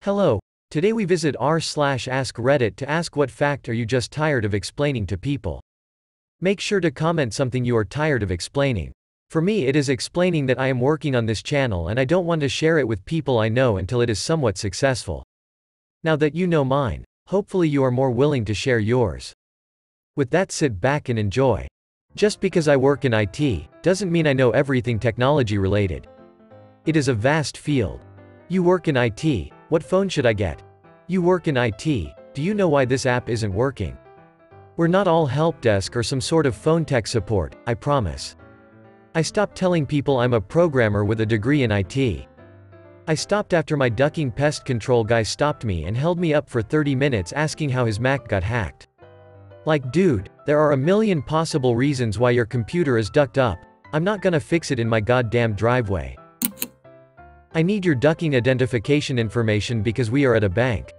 Hello. Today we visit r/AskReddit to ask what fact are you just tired of explaining to people. Make sure to comment something you are tired of explaining. For me it is explaining that I am working on this channel and I don't want to share it with people I know until it is somewhat successful. Now that you know mine, hopefully you are more willing to share yours. With that, sit back and enjoy. Just because I work in IT, doesn't mean I know everything technology related. It is a vast field. You work in IT, what phone should I get? You work in IT, do you know why this app isn't working? We're not all help desk or some sort of phone tech support, I promise. I stopped telling people I'm a programmer with a degree in IT. I stopped after my ducking pest control guy stopped me and held me up for 30 minutes asking how his Mac got hacked. Like, dude, there are a million possible reasons why your computer is ducked up. I'm not gonna fix it in my goddamn driveway. I need your ducking identification information because we are at a bank.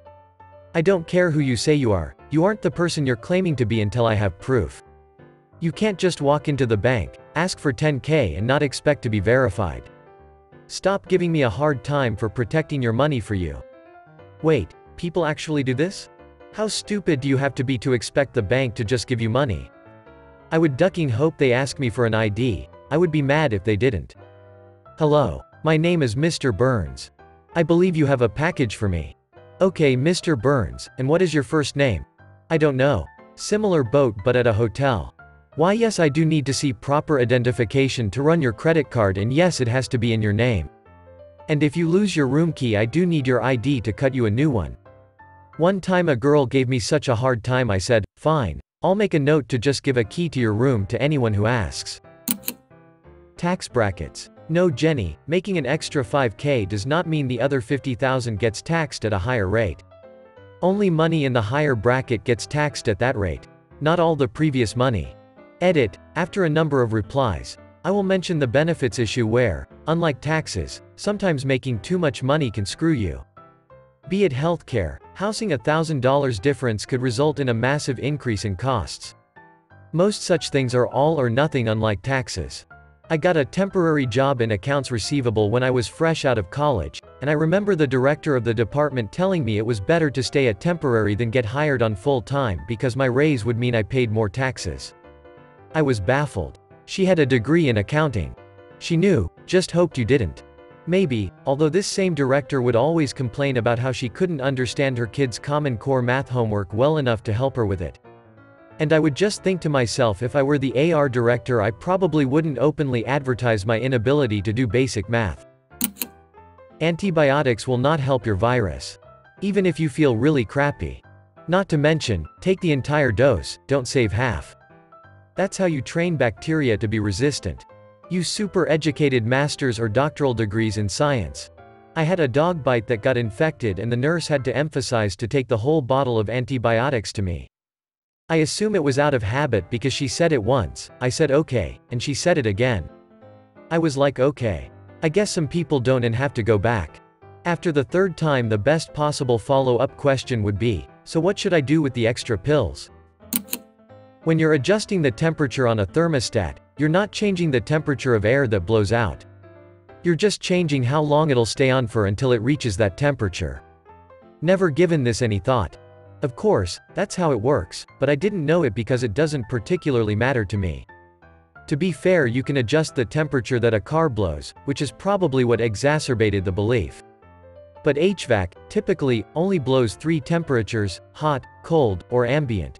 I don't care who you say you aren't the person you're claiming to be until I have proof. You can't just walk into the bank, ask for $10K and not expect to be verified. Stop giving me a hard time for protecting your money for you. Wait, people actually do this? How stupid do you have to be to expect the bank to just give you money? I would ducking hope they ask me for an ID, I would be mad if they didn't. Hello. My name is Mr. Burns. I believe you have a package for me. Okay, Mr. Burns, and what is your first name? I don't know. Similar boat but at a hotel. Why, yes, I do need to see proper identification to run your credit card, and yes, it has to be in your name. And if you lose your room key, I do need your ID to cut you a new one. One time a girl gave me such a hard time, I said, fine, I'll make a note to just give a key to your room to anyone who asks. Tax brackets. No, Jenny, making an extra $5K does not mean the other $50,000 gets taxed at a higher rate. Only money in the higher bracket gets taxed at that rate. Not all the previous money. Edit. After a number of replies, I will mention the benefits issue where, unlike taxes, sometimes making too much money can screw you. Be it healthcare, housing, $1,000 difference could result in a massive increase in costs. Most such things are all or nothing, unlike taxes. I got a temporary job in accounts receivable when I was fresh out of college, and I remember the director of the department telling me it was better to stay at temporary than get hired on full-time because my raise would mean I paid more taxes. I was baffled. She had a degree in accounting. She knew, just hoped you didn't. Maybe, although this same director would always complain about how she couldn't understand her kids' Common Core math homework well enough to help her with it. And I would just think to myself, if I were the AR director, I probably wouldn't openly advertise my inability to do basic math. Antibiotics will not help your virus. Even if you feel really crappy. Not to mention, take the entire dose, don't save half. That's how you train bacteria to be resistant. Use super educated master's or doctoral degrees in science. I had a dog bite that got infected and the nurse had to emphasize to take the whole bottle of antibiotics to me. I assume it was out of habit because she said it once, I said okay, and she said it again. I was like, okay. I guess some people don't and have to go back. After the third time, the best possible follow-up question would be, so what should I do with the extra pills? When you're adjusting the temperature on a thermostat, you're not changing the temperature of air that blows out. You're just changing how long it'll stay on for until it reaches that temperature. Never given this any thought. Of course, that's how it works, but I didn't know it because it doesn't particularly matter to me. To be fair, you can adjust the temperature that a car blows, which is probably what exacerbated the belief. But HVAC, typically, only blows 3 temperatures, hot, cold, or ambient.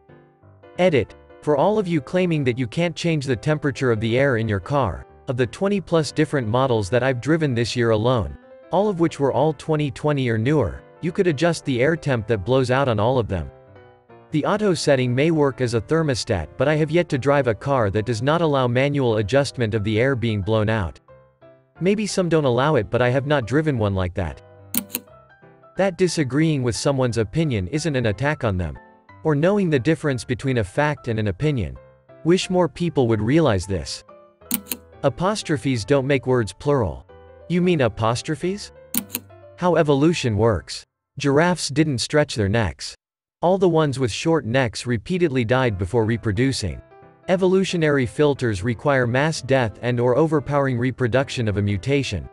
Edit. For all of you claiming that you can't change the temperature of the air in your car, of the 20+ different models that I've driven this year alone, all of which were all 2020 or newer, you could adjust the air temp that blows out on all of them. The auto setting may work as a thermostat, but I have yet to drive a car that does not allow manual adjustment of the air being blown out. Maybe some don't allow it, but I have not driven one like that. That disagreeing with someone's opinion isn't an attack on them. Or knowing the difference between a fact and an opinion. Wish more people would realize this. Apostrophes don't make words plural. You mean apostrophes? How evolution works. Giraffes didn't stretch their necks. All the ones with short necks repeatedly died before reproducing. Evolutionary filters require mass death and/or overpowering reproduction of a mutation.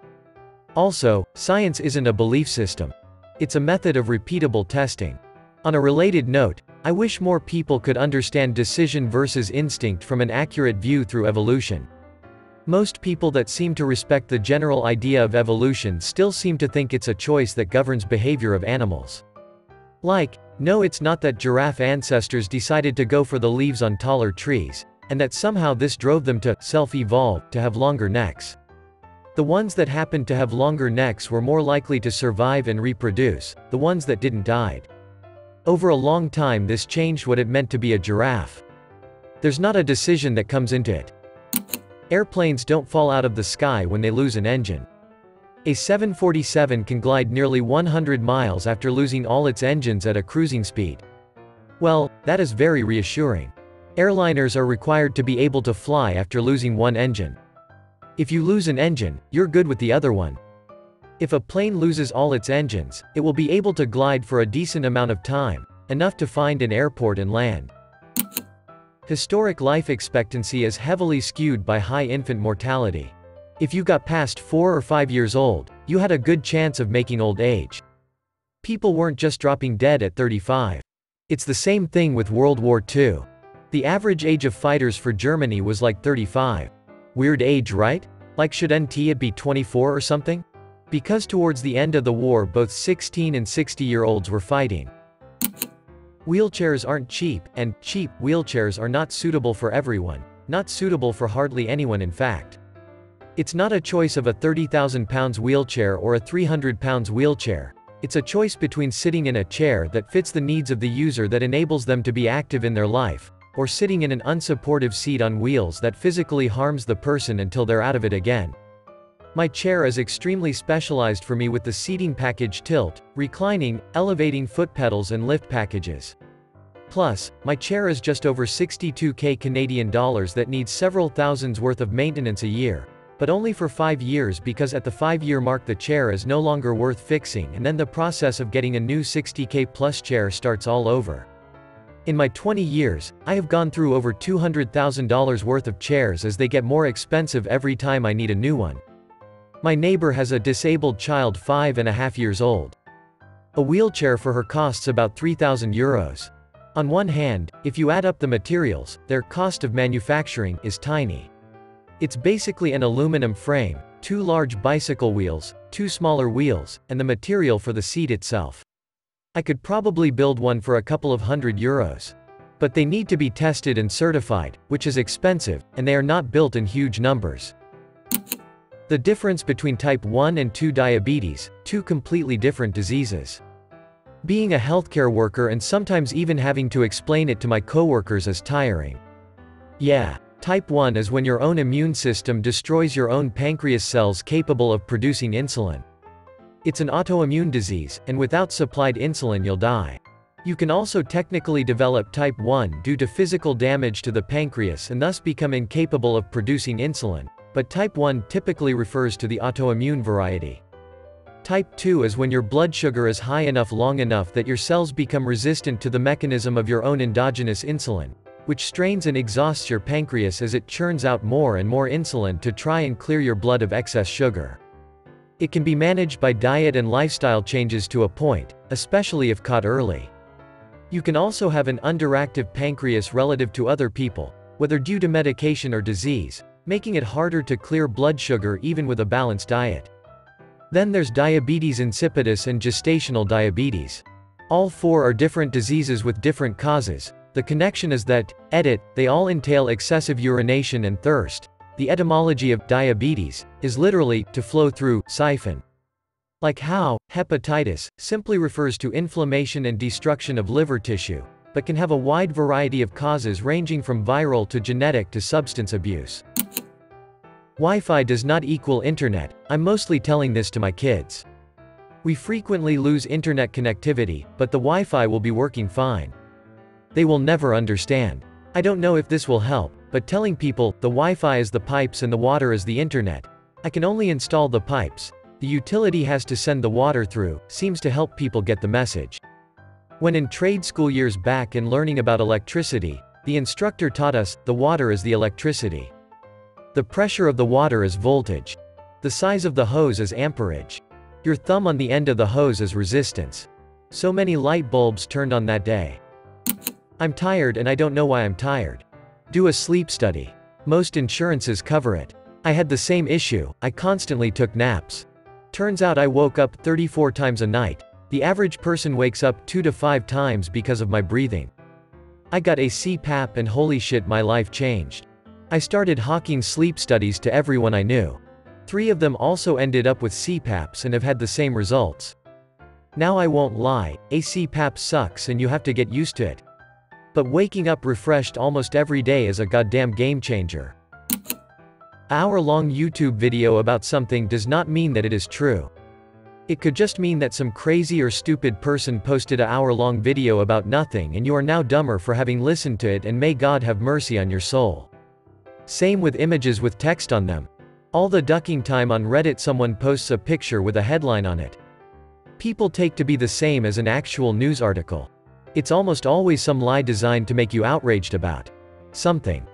Also, science isn't a belief system. It's a method of repeatable testing. On a related note, I wish more people could understand decision versus instinct from an accurate view through evolution. Most people that seem to respect the general idea of evolution still seem to think it's a choice that governs behavior of animals. Like, no, it's not that giraffe ancestors decided to go for the leaves on taller trees, and that somehow this drove them to self-evolve to have longer necks. The ones that happened to have longer necks were more likely to survive and reproduce, the ones that didn't died. Over a long time this changed what it meant to be a giraffe. There's not a decision that comes into it. Airplanes don't fall out of the sky when they lose an engine. A 747 can glide nearly 100 miles after losing all its engines at a cruising speed. Well, that is very reassuring. Airliners are required to be able to fly after losing one engine. If you lose an engine, you're good with the other one. If a plane loses all its engines, it will be able to glide for a decent amount of time, enough to find an airport and land. Historic life expectancy is heavily skewed by high infant mortality. If you got past 4 or 5 years old, you had a good chance of making old age. People weren't just dropping dead at 35. It's the same thing with World War II. The average age of fighters for Germany was like 35. Weird age, right? Like, should it be 24 or something? Because towards the end of the war both 16 and 60-year-olds were fighting. Wheelchairs aren't cheap, and cheap wheelchairs are not suitable for everyone, not suitable for hardly anyone in fact. It's not a choice of a 30,000 pounds wheelchair or a 300 pounds wheelchair. It's a choice between sitting in a chair that fits the needs of the user that enables them to be active in their life, or sitting in an unsupportive seat on wheels that physically harms the person until they're out of it again. My chair is extremely specialized for me with the seating package tilt, reclining, elevating foot pedals and lift packages. Plus, my chair is just over 62k Canadian dollars that needs several thousands worth of maintenance a year, but only for 5 years because at the 5-year mark the chair is no longer worth fixing and then the process of getting a new 60k plus chair starts all over. In my 20 years, I have gone through over $200,000 worth of chairs as they get more expensive every time I need a new one. My neighbor has a disabled child 5.5 years old. A wheelchair for her costs about €3,000. On one hand, if you add up the materials, their cost of manufacturing is tiny. It's basically an aluminum frame, 2 large bicycle wheels, 2 smaller wheels, and the material for the seat itself. I could probably build one for a couple of €100. But they need to be tested and certified, which is expensive, and they are not built in huge numbers. The difference between type 1 and 2 diabetes, 2 completely different diseases. Being a healthcare worker and sometimes even having to explain it to my coworkers is tiring. Yeah, type 1 is when your own immune system destroys your own pancreas cells capable of producing insulin. It's an autoimmune disease, and without supplied insulin you'll die. You can also technically develop type 1 due to physical damage to the pancreas and thus become incapable of producing insulin, but type 1 typically refers to the autoimmune variety. Type 2 is when your blood sugar is high enough long enough that your cells become resistant to the mechanism of your own endogenous insulin, which strains and exhausts your pancreas as it churns out more and more insulin to try and clear your blood of excess sugar. It can be managed by diet and lifestyle changes to a point, especially if caught early. You can also have an underactive pancreas relative to other people, whether due to medication or disease, making it harder to clear blood sugar even with a balanced diet. Then there's diabetes insipidus and gestational diabetes. All 4 are different diseases with different causes. The connection is that, they all entail excessive urination and thirst. The etymology of diabetes is literally to flow through, siphon. Like how hepatitis simply refers to inflammation and destruction of liver tissue, but can have a wide variety of causes ranging from viral to genetic to substance abuse. Wi-Fi does not equal internet. I'm mostly telling this to my kids. We frequently lose internet connectivity, but the Wi-Fi will be working fine. They will never understand. I don't know if this will help, but telling people, the Wi-Fi is the pipes and the water is the internet. I can only install the pipes. The utility has to send the water through, seems to help people get the message. When in trade school years back and learning about electricity, the instructor taught us, the water is the electricity. The pressure of the water is voltage. The size of the hose is amperage. Your thumb on the end of the hose is resistance. So many light bulbs turned on that day. I'm tired and I don't know why I'm tired. Do a sleep study. Most insurances cover it. I had the same issue, I constantly took naps. Turns out I woke up 34 times a night. The average person wakes up 2 to 5 times because of my breathing. I got a CPAP and holy shit, my life changed. I started hawking sleep studies to everyone I knew. 3 of them also ended up with CPAPs and have had the same results. Now I won't lie, a CPAP sucks and you have to get used to it. But waking up refreshed almost every day is a goddamn game changer. Hour-long YouTube video about something does not mean that it is true. It could just mean that some crazy or stupid person posted an hour-long video about nothing and you are now dumber for having listened to it, and may God have mercy on your soul. Same with images with text on them. All the ducking time on Reddit, someone posts a picture with a headline on it. People take to be the same as an actual news article. It's almost always some lie designed to make you outraged about something.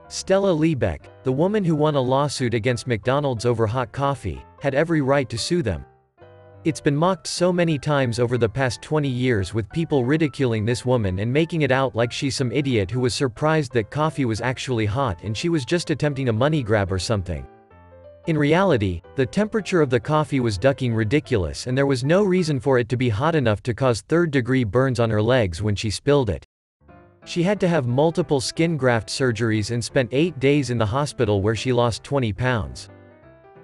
Stella Liebeck, the woman who won a lawsuit against McDonald's over hot coffee, had every right to sue them. It's been mocked so many times over the past 20 years, with people ridiculing this woman and making it out like she's some idiot who was surprised that coffee was actually hot and she was just attempting a money grab or something. In reality, the temperature of the coffee was ducking ridiculous and there was no reason for it to be hot enough to cause third-degree burns on her legs when she spilled it. She had to have multiple skin graft surgeries and spent 8 days in the hospital where she lost 20 pounds.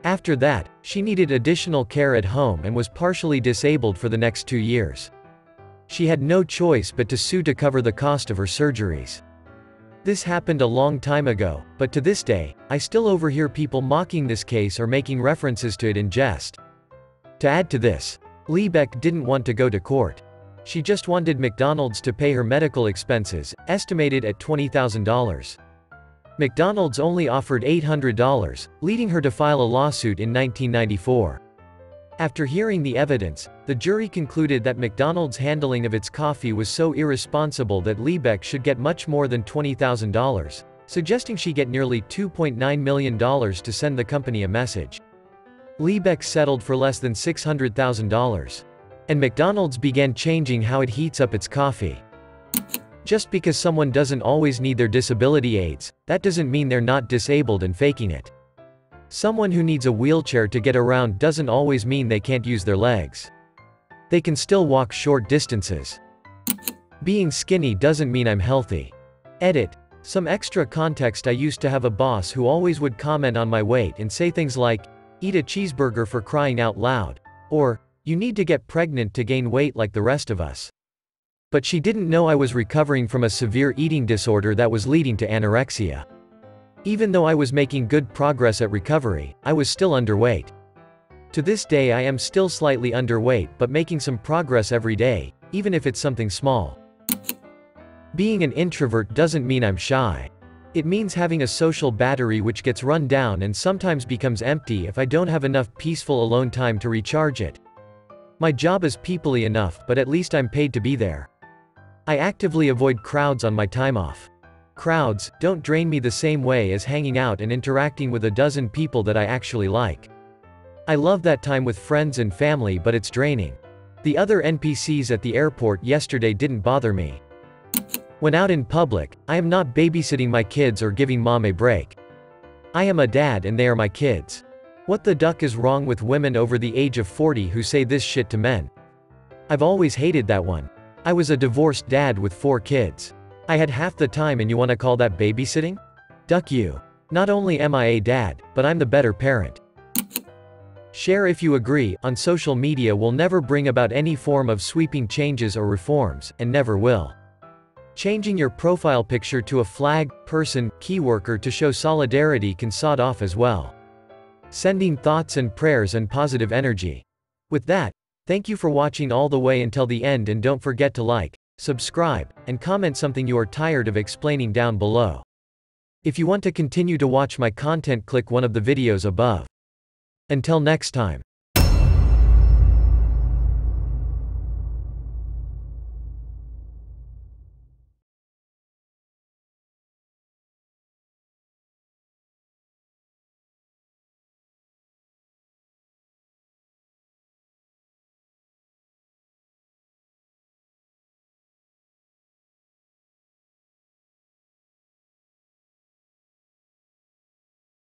After that, she needed additional care at home and was partially disabled for the next 2 years. She had no choice but to sue to cover the cost of her surgeries. This happened a long time ago, but to this day, I still overhear people mocking this case or making references to it in jest. To add to this, Liebeck didn't want to go to court. She just wanted McDonald's to pay her medical expenses, estimated at $20,000. McDonald's only offered $800, leading her to file a lawsuit in 1994. After hearing the evidence, the jury concluded that McDonald's handling of its coffee was so irresponsible that Liebeck should get much more than $20,000, suggesting she get nearly $2.9 million to send the company a message. Liebeck settled for less than $600,000. And McDonald's began changing how it heats up its coffee. Just because someone doesn't always need their disability aids, that doesn't mean they're not disabled and faking it. Someone who needs a wheelchair to get around doesn't always mean they can't use their legs. They can still walk short distances. Being skinny doesn't mean I'm healthy. Edit. Some extra context: I used to have a boss who always would comment on my weight and say things like, "Eat a cheeseburger for crying out loud," or, "You need to get pregnant to gain weight like the rest of us." But she didn't know I was recovering from a severe eating disorder that was leading to anorexia. Even though I was making good progress at recovery, I was still underweight. To this day I am still slightly underweight, but making some progress every day, even if it's something small. Being an introvert doesn't mean I'm shy. It means having a social battery which gets run down and sometimes becomes empty if I don't have enough peaceful alone time to recharge it. My job is peoply enough, but at least I'm paid to be there. I actively avoid crowds on my time off. Crowds don't drain me the same way as hanging out and interacting with a dozen people that I actually like. I love that time with friends and family, but it's draining. The other NPCs at the airport yesterday didn't bother me. When out in public, I am not babysitting my kids or giving mom a break. I am a dad and they are my kids. What the duck is wrong with women over the age of 40 who say this shit to men? I've always hated that one. I was a divorced dad with 4 kids. I had half the time and you wanna call that babysitting? Duck you. Not only am I a dad, but I'm the better parent. Share if you agree. On social media will never bring about any form of sweeping changes or reforms, and never will. Changing your profile picture to a flag, person, key worker to show solidarity can sod off as well. Sending thoughts and prayers and positive energy. With that, thank you for watching all the way until the end, and don't forget to like, subscribe, and comment something you are tired of explaining down below. If you want to continue to watch my content, click one of the videos above. Until next time.